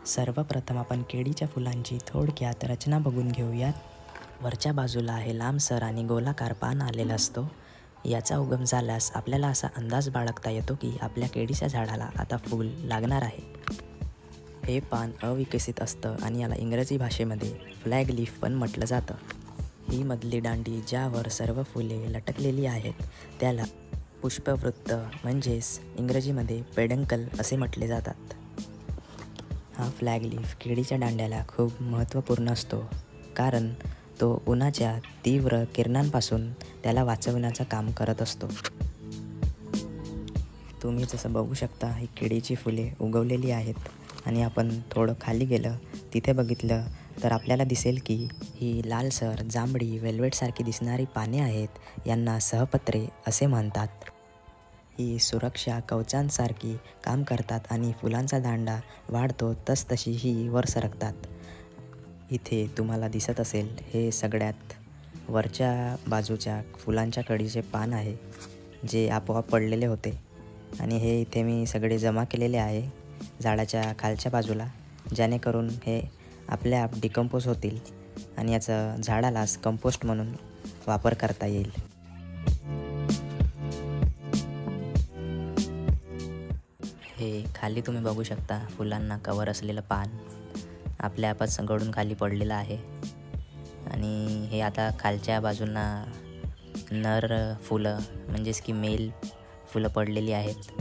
सर्वप्रथम आपण केळीच्या फुलांची थोडक्यात रचना बघून घेऊयात. वरच्या बाजूला हे लांबसर आणि गोलाकार पान आलेला असतो. याचा उगम झाल्यास आपल्याला असा अंदाज बाळगता येतो की आपल्या केळीच्या झाडाला आता फूल लागणार आहे. हे पान अविकसित असतं आणि याला इंग्रजी भाषेमध्ये फ्लॅग लीफ पण म्हटलं जातं. ही मधली दांडी ज्यावर सर्व फुले लटकलेली आहेत त्याला पुष्पवृत्त म्हणजेच इंग्रजीमध्ये पेडंकल असे म्हटले जातात. हा फ्लॅग लीफ केळीच्या दांड्याला खूप महत्त्वपूर्ण असतो, कारण तो उन्हाच्या तीव्र किरणांपासून त्याला वाचवण्याचं काम करत असतो. तुम्ही जसं बघू शकता ही केळीची फुले उगवलेली आहेत आणि आपण थोडं खाली गेलं तिथे बघितलं तर आपल्याला दिसेल की ही लालसर जांभळी वेल्वेटसारखी दिसणारी पाने आहेत. यांना सहपत्रे असे म्हणतात. ही सुरक्षा कवचांसारखी काम करतात आणि फुलांचा दांडा वाढतो तसतशी ही वर सरकतात. इथे तुम्हाला दिसत असेल हे सगळ्यात वरच्या बाजूच्या फुलांच्या कळीचे पान आहे जे आपोआप पडलेले होते आणि हे इथे मी सगळे जमा केलेले आहे झाडाच्या खालच्या बाजूला, जेणेकरून हे आपल्या आप डिकम्पोज होतील आणि याचं झाडालाच कंपोस्ट म्हणून वापर करता येईल. हे खाली तुम्ही बघू शकता फुलांना कवर असलेलं पान आपल्या आपच गळून खाली पडलेलं आहे आणि हे आता खालच्या बाजूंना नर फुलं म्हणजेच की मेल फुलं पडलेली आहेत